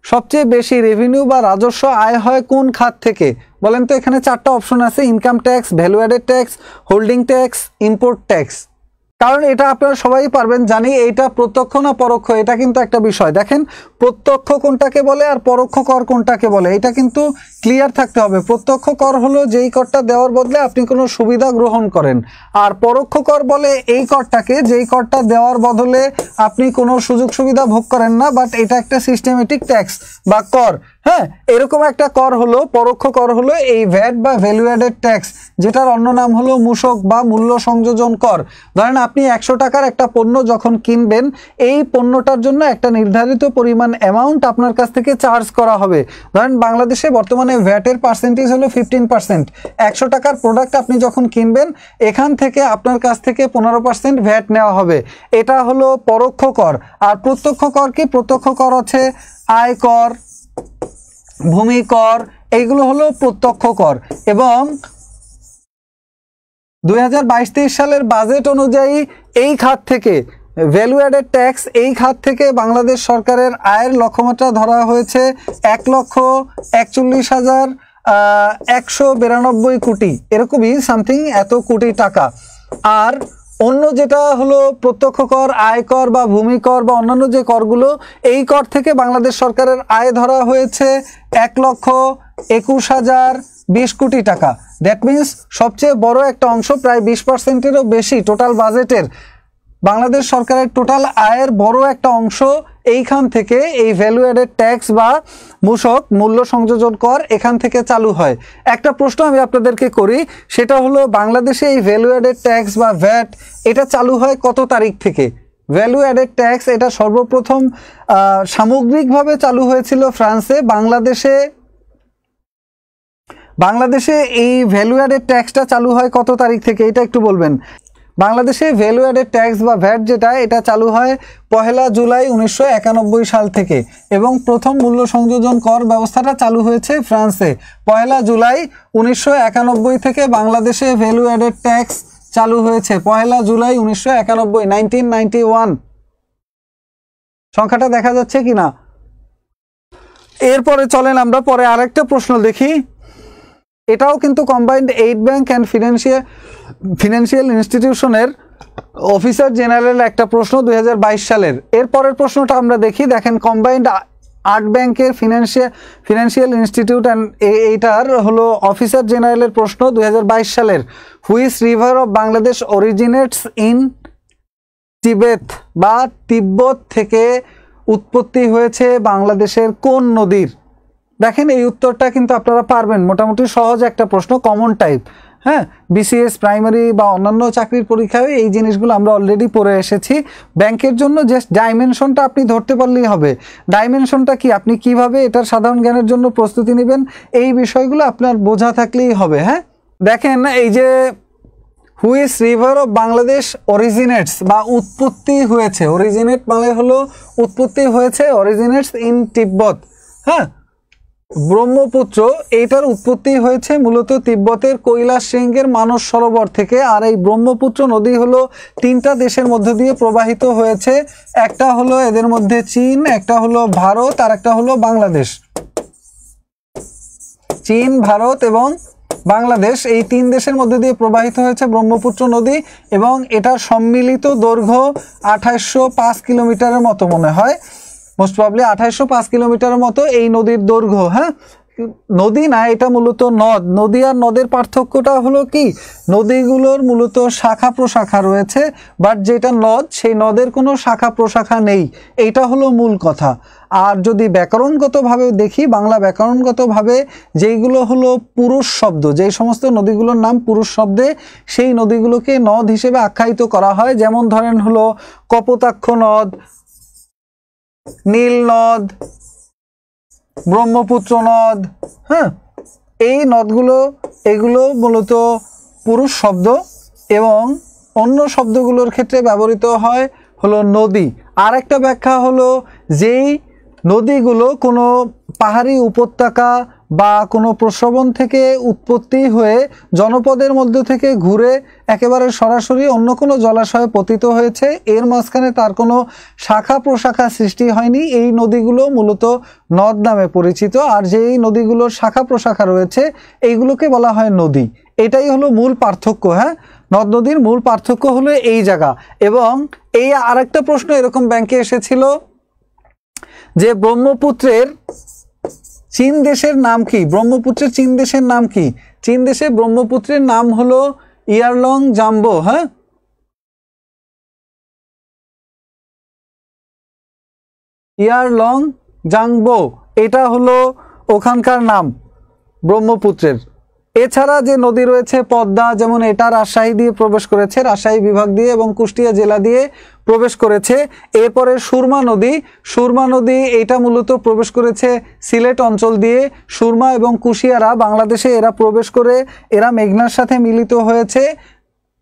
সবচেয়ে বেশি রেভিনিউ বা রাজস্ব আয় হয় কোন খাত থেকে বলেন তো? এখানে 4টা অপশন আছে, income tax, value added tax, holding tax, import tax. কারণ এটা আপনারা সবাই পারবেন জানি, এইটা প্রত্যক্ষ না পরোক্ষ এটা কিন্তু একটা বিষয়। দেখেন প্রত্যক্ষ কোনটাকে বলে আর পরোক্ষ কর কোনটাকে বলে এটা কিন্তু ক্লিয়ার থাকতে হবে। প্রত্যক্ষ কর হলো যেই করটা দেওয়ার বদলে আপনি কোনো সুবিধা গ্রহণ করেন, আর পরোক্ষ কর বলে এই করটাকে যেই করটা দেওয়ার বদলে আপনি কোনো সুযোগ সুবিধা ভোগ করেন না, বাট এটা একটা সিস্টেমেটিক ট্যাক্স বা কর। হ্যাঁ, এরকম একটা কর হলো পরোক্ষ কর হলো এই ভ্যাট বা ভ্যালু অ্যাডেড ট্যাক্স, যেটার অন্য নাম হলো মূসক বা মূল্য সংযোজন কর। ধরেন আপনি 100 টাকার একটা পণ্য যখন কিনবেন, এই পণ্যটার জন্য একটা নির্ধারিত পরিমাণ অ্যামাউন্ট আপনার কাছ থেকে চার্জ করা হবে। ধরেন বাংলাদেশে বর্তমানে ভ্যাটের পার্সেন্টেজ হলো 15%। 100 টাকার প্রোডাক্ট আপনি যখন কিনবেন এখান থেকে আপনার কাছ থেকে 15% ভ্যাট নেওয়া হবে। এটা হলো পরোক্ষ কর। আর প্রত্যক্ষ কর কি? প্রত্যক্ষ কর হচ্ছে আয় কর, ভূমি কর, এইগুলো হলো প্রত্যক্ষ কর। এবং 2022-23 সালের বাজেট অনুযায়ী এই খাত থেকে ভ্যালু অ্যাডেড ট্যাক্স, এই খাত থেকে বাংলাদেশ সরকারের আয়ের লক্ষ্যমাত্রা ধরা হয়েছে 1,41,192 কোটি, এরকমই সামথিং এত কোটি টাকা। আর অন্য যেটা হলো প্রত্যক্ষ কর, আয়কর বা ভূমি কর বা অন্যান্য যে করগুলো, এই কর থেকে বাংলাদেশ সরকারের আয় ধরা হয়েছে 1,21,020 কোটি টাকা। দ্যাট মিনস সবচেয়ে বড় একটা অংশ, প্রায় 20%-এরও বেশি টোটাল বাজেটের, বাংলাদেশ সরকারের টোটাল আয়ের বড় একটা অংশ এইখান থেকে এই ভ্যালু অ্যাডেড ট্যাক্স বা মূসক মূল্য সংযোজন কর এখান থেকে চালু হয়। একটা প্রশ্ন আমি আপনাদেরকে করি, সেটা হলো বাংলাদেশে এই ভ্যালু অ্যাডেড ট্যাক্স বা ভ্যাট এটা চালু হয় কত তারিখ থেকে? ভ্যালু অ্যাডেড ট্যাক্স এটা সর্বপ্রথম সামগ্রিকভাবে চালু হয়েছিল ফ্রান্সে। বাংলাদেশে এই ভ্যালু অ্যাডেড ট্যাক্সটা চালু হয় কত তারিখ থেকে এটা একটু বলবেন। বাংলাদেশে ভ্যালু অ্যাডেড ট্যাক্স বা ভ্যাট যেটা, এটা চালু হয় 1 জুলাই 1991 সাল থেকে, এবং প্রথম মূল্য সংযোজন কর ব্যবস্থাটা চালু হয়েছে ফ্রান্সে 1 জুলাই 1991 থেকে। বাংলাদেশে ভ্যালু অ্যাডেড ট্যাক্স চালু হয়েছে 1 জুলাই 1991, 1991। সংখ্যাটা দেখা যাচ্ছে কিনা? এরপরে চলেন আমরা পরে আরেকটা প্রশ্ন দেখি। এটাও কিন্তু combined eight bank and financial ইনস্টিটিউশনের অফিসার জেনারেল একটা প্রশ্ন 2022 সালের। এরপরের প্রশ্নটা আমরা দেখি। দেখেন কম্বাইন্ড 8 ব্যাংকের ফিনান্সিয়াল ইনস্টিটিউট অ্যান্ড এইটার হলো অফিসার জেনারেলের প্রশ্ন 2022 সালের। Which river of Bangladesh originates in তিবেত, বা তিব্বত থেকে উৎপত্তি হয়েছে বাংলাদেশের কোন নদীর? দেখেন এই উত্তরটা কিন্তু আপনারা পারবেন, মোটামুটি সহজ একটা প্রশ্ন, কমন টাইপ। হ্যাঁ, বিসিএস প্রাইমারি বা অন্যান্য চাকরির পরীক্ষায় এই জিনিসগুলো আমরা অলরেডি পড়ে এসেছি। ব্যাংকের জন্য জাস্ট ডাইমেনশনটা আপনি ধরতে পারলেই হবে। ডাইমেনশনটা কি, আপনি কিভাবে এটার সাধারণ জ্ঞানের জন্য প্রস্তুতি নেবেন, এই বিষয়গুলো আপনার বোঝা থাকলেই হবে। হ্যাঁ, দেখেন এই যে which river of Bangladesh originates বা উৎপত্তি হয়েছে, অরিজিনেট মানে হলো উৎপত্তি হয়েছে, অরিজিনেটস ইন তিব্বত। হ্যাঁ, ব্রহ্মপুত্র এইটার উৎপত্তি হয়েছে মূলত তিব্বতের কৈলাস শৃঙ্গের মানস সরোবর থেকে। আর এই ব্রহ্মপুত্র নদী হলো 3টা দেশের মধ্য দিয়ে প্রবাহিত হয়েছে, একটা হলো এদের মধ্যে চীন, একটা হলো ভারত, আর একটা হলো বাংলাদেশ। চীন, ভারত এবং বাংলাদেশ, এই 3 দেশের মধ্যে দিয়ে প্রবাহিত হয়েছে ব্রহ্মপুত্র নদী, এবং এটার সম্মিলিত দৈর্ঘ্য 2805 কিলোমিটারের মতো মনে হয়, মোস্ট প্রবাবলি 2805 কিলোমিটারের মতো এই নদীর দৈর্ঘ্য। হ্যাঁ, নদী না, এটা মূলত নদ। নদী আর নদের পার্থক্যটা হলো কি, নদীগুলোর মূলত শাখা প্রশাখা রয়েছে, বাট যেটা নদ সেই নদের কোনো শাখা প্রশাখা নেই, এইটা হলো মূল কথা। আর যদি ব্যাকরণগতভাবে দেখি, বাংলা ব্যাকরণগতভাবে যেইগুলো হলো পুরুষ শব্দ, যেই সমস্ত নদীগুলোর নাম পুরুষ শব্দে, সেই নদীগুলোকে নদ হিসেবে আখ্যায়িত করা হয়। যেমন ধরেন হলো কপোতাক্ষ নদ, নীল নদ, ব্রহ্মপুত্র নদ। হ্যাঁ, এই নদগুলো এগুলো মূলত পুরুষ শব্দ, এবং অন্য শব্দগুলোর ক্ষেত্রে ব্যবহৃত হয় হলো নদী। আর একটা ব্যাখ্যা হলো যেই নদীগুলো কোনো পাহাড়ি উপত্যকা বা কোনো প্রস্রবণ থেকে উৎপত্তি হয়ে জনপদের মধ্য থেকে ঘুরে একেবারে সরাসরি অন্য কোনো জলাশয়ে পতিত হয়েছে, এর মাঝখানে তার কোনো শাখা প্রশাখা সৃষ্টি হয়নি, এই নদীগুলো মূলত নদ নামে পরিচিত। আর যেই নদীগুলোর শাখা প্রশাখা রয়েছে এইগুলোকে বলা হয় নদী। এটাই হলো মূল পার্থক্য। হ্যাঁ, নদ নদীর মূল পার্থক্য হলো এই জায়গা। এবং এই আরেকটা প্রশ্ন এরকম ব্যাংকে এসেছিল যে ব্রহ্মপুত্রের চীন দেশের নাম কি, ব্রহ্মপুত্রের চীন দেশের নাম কি? চীন দেশে ব্রহ্মপুত্রের নাম হলো ইয়ারলং জাম্বো। হ্যাঁ, ইয়ারলং জাংবো, এটা হলো ওখানকার নাম ব্রহ্মপুত্রের। এছাড়া যে নদী রয়েছে পদ্মা, যেমন এটা রাজশাহী দিয়ে প্রবেশ করেছে, রাজশাহী বিভাগ দিয়ে, এবং কুষ্টিয়া জেলা দিয়ে প্রবেশ করেছে। এরপরে সুরমা নদী, সুরমা নদী এটা মূলত প্রবেশ করেছে সিলেট অঞ্চল দিয়ে। সুরমা এবং কুশিয়ারা বাংলাদেশে এরা প্রবেশ করে এরা মেঘনার সাথে মিলিত হয়েছে।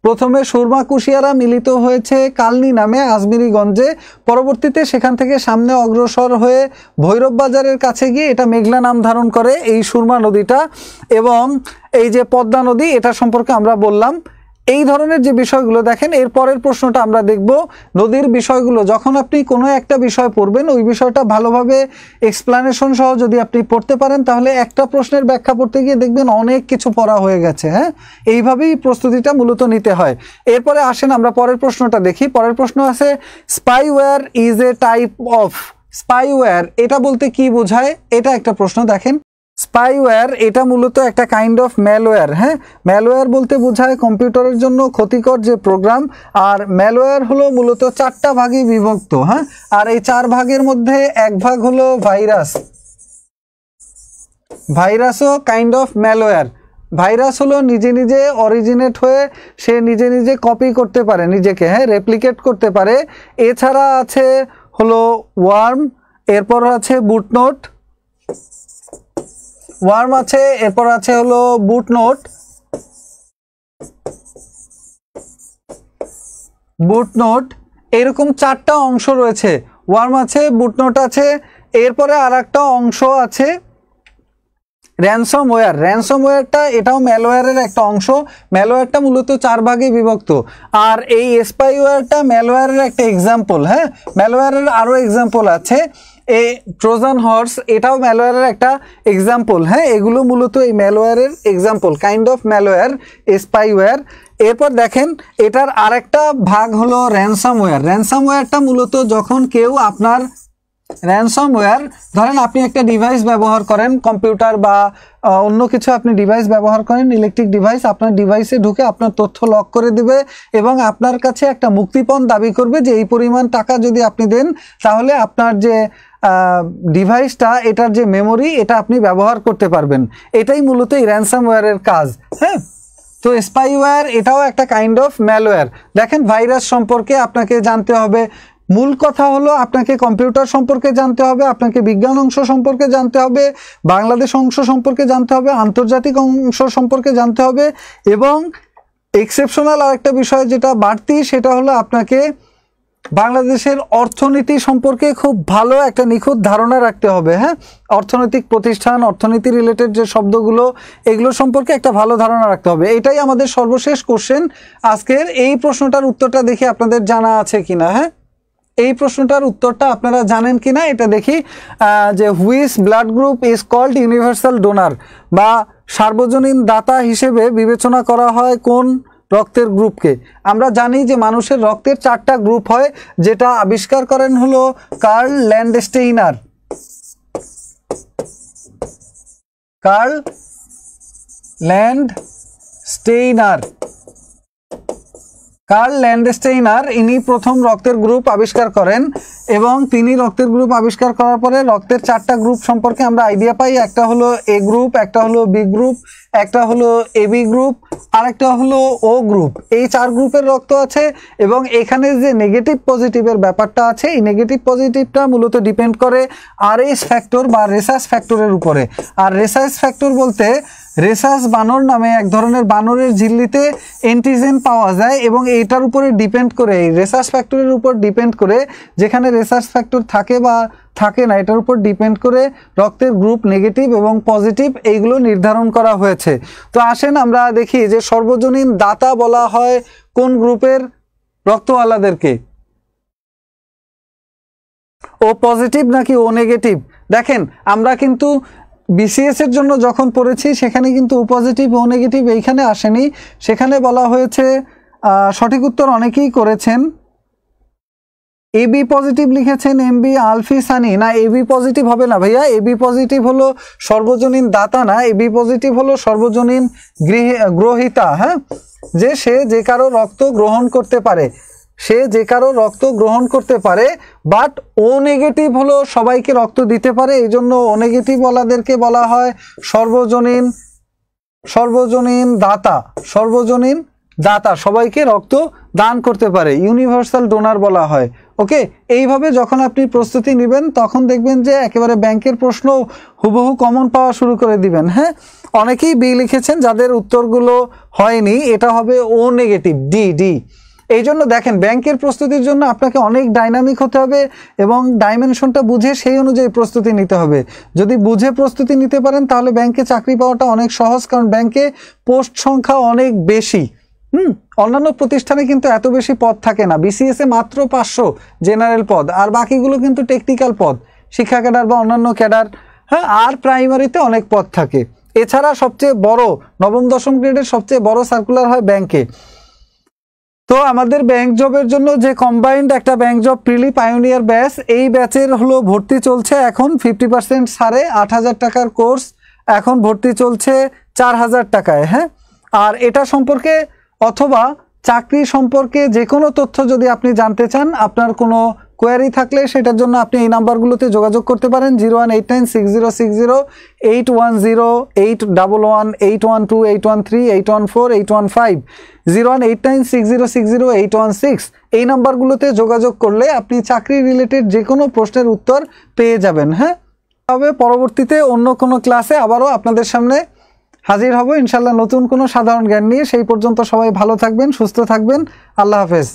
প্রথমে সুরমা কুশিয়ারা মিলিত হয়েছে কালনি নামে আজমিরিগঞ্জে, পরবর্তীতে সেখান থেকে সামনে অগ্রসর হয়ে ভৈরব বাজারের কাছে গিয়ে এটা মেঘনা নাম ধারণ করে এই সুরমা নদীটা। এবং এই যে পদ্মা নদী, এটা সম্পর্কে আমরা বললাম। এই ধরনের যে বিষয়গুলো দেখেন, এর পরের প্রশ্নটা আমরা দেখব নদীর বিষয়গুলো। যখন আপনি কোনো একটা বিষয় পড়বেন, ওই বিষয়টা ভালোভাবে এক্সপ্লানেশন সহ যদি আপনি পড়তে পারেন, তাহলে একটা প্রশ্নের ব্যাখ্যা পড়তে গিয়ে দেখবেন অনেক কিছু পড়া হয়ে গেছে। হ্যাঁ, এইভাবেই প্রস্তুতিটা মূলত নিতে হয়। এরপরে আসেন আমরা পরের প্রশ্নটা দেখি। পরের প্রশ্ন আছে spyware is a type of. Spyware এটা বলতে কি বোঝায়, এটা একটা প্রশ্ন। দেখেন স্পাইওয়্যার এটা মূলত একটা কাইন্ড অফ ম্যালওয়্যার। হ্যাঁ, ম্যালওয়্যার বলতে বোঝায় কম্পিউটারের জন্য ক্ষতিকর যে প্রোগ্রাম। আর ম্যালওয়্যার হলো মূলত 4টা ভাগে বিভক্ত। হ্যাঁ, আর এই 4 ভাগের মধ্যে এক ভাগ হলো ভাইরাস। ভাইরাসও কাইন্ড অফ ম্যালওয়্যার। ভাইরাস হলো নিজে নিজে অরিজিনেট হয়ে সে নিজে নিজে কপি করতে পারে নিজেকে, হ্যাঁ, রেপ্লিকেট করতে পারে। এছাড়া আছে হলো ওয়ার্ম, এরপর আছে বুটনোট, ওয়ার্ম আছে, এরপর আছে হলো বুটনোট, বুটনোট, এরকম 4টা অংশ রয়েছে। ওয়ার্ম আছে, বুটনোট আছে, এরপরে আর একটা অংশ আছে র্যানসমওয়্যার। র্যানসমওয়্যারটা এটাও ম্যালওয়্যারের একটা অংশ। ম্যালওয়্যারটা মূলত 4 ভাগে বিভক্ত। আর এই স্পাইওয়্যারটা ম্যালওয়্যারের একটা এক্সাম্পল। হ্যাঁ, ম্যালওয়্যারের আরও এক্সাম্পল আছে। এই ট্রোজান হর্স এটাও ম্যালওয়্যারের একটা এক্সাম্পল। হ্যাঁ, এগুলো মূলত এই ম্যালওয়্যারের example, kind of malware, spyware. এরপর দেখেন এটার আরেকটা ভাগ হলো র্যানসমওয়্যার। র্যানসমওয়্যারটা মূলত যখন কেউ আপনার র্যানসমওয়্যার, ধরেন আপনি একটা ডিভাইস ব্যবহার করেন, কম্পিউটার বা অন্য কিছু আপনি ডিভাইস ব্যবহার করেন, ইলেকট্রিক ডিভাইস, আপনার ডিভাইসে ঢুকে আপনার তথ্য লক করে দিবে এবং আপনার কাছে একটা মুক্তিপণ দাবি করবে যে এই পরিমাণ টাকা যদি আপনি দেন তাহলে আপনার যে ডিভাইসটা, এটার যে মেমোরি, এটা আপনি ব্যবহার করতে পারবেন। এটাই মূলত এই র্যানসামওয়্যারের কাজ। হ্যাঁ, তো স্পাইওয়্যার এটাও একটা কাইন্ড অফ ম্যালওয়্যার। দেখেন, ভাইরাস সম্পর্কে আপনাকে জানতে হবে। মূল কথা হলো আপনাকে কম্পিউটার সম্পর্কে জানতে হবে, আপনাকে বিজ্ঞান অংশ সম্পর্কে জানতে হবে, বাংলাদেশ অংশ সম্পর্কে জানতে হবে, আন্তর্জাতিক অংশ সম্পর্কে জানতে হবে, এবং এক্সেপশনাল আরেকটা বিষয় যেটা বাড়তি, সেটা হলো আপনাকে বাংলাদেশের অর্থনীতি সম্পর্কে খুব ভালো একটা নিখুঁত ধারণা রাখতে হবে। হ্যাঁ, অর্থনৈতিক প্রতিষ্ঠান, অর্থনীতি রিলেটেড যে শব্দগুলো, এগুলো সম্পর্কে একটা ভালো ধারণা রাখতে হবে। এটাই আমাদের সর্বশেষ কোশ্চেন আজকের। এই প্রশ্নটার উত্তরটা দেখি আপনাদের জানা আছে কিনা। হ্যাঁ, এই প্রশ্নটার উত্তরটা আপনারা জানেন কিনা এটা দেখি। যে which blood group is called universal donor, বা সার্বজনীন দাতা হিসেবে বিবেচনা করা হয় কোন রক্তের গ্রুপকে? আমরা জানি যে মানুষের রক্তের 4টা গ্রুপ হয়, যেটা আবিষ্কার করেন হলো কার্ল ল্যান্ডস্টেইনার। কার্ল ল্যান্ডস্টেইনার ইনি প্রথম রক্তের গ্রুপ আবিষ্কার করেন, এবং তিনি রক্তের গ্রুপ আবিষ্কার করার পরে রক্তের 4টা গ্রুপ সম্পর্কে আমরা আইডিয়া পাই। একটা হলো এ গ্রুপ, একটা হলো বি গ্রুপ, একটা হলো এবি গ্রুপ, আর একটা হলো ও গ্রুপ। এই 4 গ্রুপের রক্ত আছে, এবং এখানে যে নেগেটিভ পজিটিভের ব্যাপারটা আছে, এই নেগেটিভ পজিটিভটা মূলত ডিপেন্ড করে আরএস ফ্যাক্টর বা রেসাস ফ্যাক্টরের উপরে। আর রেসাস ফ্যাক্টর বলতে রেসাস বানর নামে এক ধরনের বানরের ঝিল্লিতে অ্যান্টিজেন পাওয়া যায়, এবং এইটার উপরে ডিপেন্ড করে, এই রেসাস ফ্যাক্টরের উপর ডিপেন্ড করে, যেখানে রেসাস ফ্যাক্টর থাকে বা থাকে না, এটার উপর ডিপেন্ড করে রক্তের গ্রুপ নেগেটিভ এবং পজিটিভ এইগুলো নির্ধারণ করা হয়েছে। তো আসেন আমরা দেখি যে সর্বজনীন দাতা বলা হয় কোন গ্রুপের রক্তওয়ালাদেরকে? ও পজিটিভ নাকি ও নেগেটিভ? দেখেন, আমরা কিন্তু বিসিএস এর জন্য যখন পড়েছি সেখানে কিন্তু ও পজিটিভ ও নেগেটিভ এইখানে আসেনি। সেখানে বলা হয়েছে, সঠিক উত্তর অনেকেই করেছেন, এবি পজিটিভ লিখেছেন এমবি আলফি সানি। না, এবি পজিটিভ হবে না ভাইয়া, এবি পজিটিভ হলো সর্বজনীন দাতা না, এবি পজিটিভ হলো সর্বজনীন গ্রহিতা। হ্যাঁ, যে সে যে কারো রক্ত গ্রহণ করতে পারে, সে যে কারো রক্ত গ্রহণ করতে পারে। বাট ও নেগেটিভ হলো সবাইকে রক্ত দিতে পারে, এই জন্য ও নেগেটিভ ওয়ালাদেরকে বলা হয় সর্বজনীন দাতা, সবাইকে রক্ত দান করতে পারে, ইউনিভার্সাল ডোনার বলা হয়। ওকে, এইভাবে যখন আপনি প্রস্তুতি নেবেন তখন দেখবেন যে একেবারে ব্যাংকের প্রশ্ন হুবহু কমন পাওয়া শুরু করে দিবেন। হ্যাঁ, অনেকেই বি লিখেছেন, যাদের উত্তরগুলো হয়নি, এটা হবে ও নেগেটিভ, ডি। এই জন্য দেখেন, ব্যাংকের প্রস্তুতির জন্য আপনাকে অনেক ডাইনামিক হতে হবে, এবং ডাইমেনশনটা বুঝে সেই অনুযায়ী প্রস্তুতি নিতে হবে। যদি বুঝে প্রস্তুতি নিতে পারেন তাহলে ব্যাংকে চাকরি পাওয়াটা অনেক সহজ, কারণ ব্যাংকে পোস্ট সংখ্যা অনেক বেশি। অন্যান্য প্রতিষ্ঠানে কিন্তু এত বেশি পদ থাকে না। বিসিএস এ মাত্র 500 জেনারেল পদ, আর বাকিগুলো কিন্তু টেকনিক্যাল পদ, শিক্ষা ক্যাডার বা অন্যান্য ক্যাডার। হ্যাঁ, আর প্রাইমারিতে অনেক পদ থাকে। এছাড়া সবচেয়ে বড় নবম দশম গ্রেডের সবচেয়ে বড় সার্কুলার হয় ব্যাংকে। তো আমাদের ব্যাংক জবের জন্য যে কম্বাইন্ড একটা ব্যাংক জব প্রিলি পায়োনিয়ার ব্যাচ, এই ব্যাচের হলো ভর্তি চলছে এখন 50% ছাড়ে। 8,000 টাকার কোর্স এখন ভর্তি চলছে 4,000 টাকায়। হ্যাঁ, আর এটা সম্পর্কে অথবা চাকরি সম্পর্কে যে কোনো তথ্য যদি আপনি জানতে চান, আপনার কোনো কোয়ারি থাকলে সেটার জন্য আপনি এই নাম্বারগুলোতে যোগাযোগ করতে পারেন। 01896060810811 812 813 814 018960608116 এই নাম্বারগুলোতে যোগাযোগ করলে আপনি চাকরি রিলেটেড যে কোনো প্রশ্নের উত্তর পেয়ে যাবেন। হ্যাঁ, তবে পরবর্তীতে অন্য কোনো ক্লাসে আবারও আপনাদের সামনে হাজির হব ইনশাল্লাহ নতুন কোনো সাধারণ জ্ঞান নিয়ে। সেই পর্যন্ত সবাই ভালো থাকবেন, সুস্থ থাকবেন। আল্লাহ হাফেজ।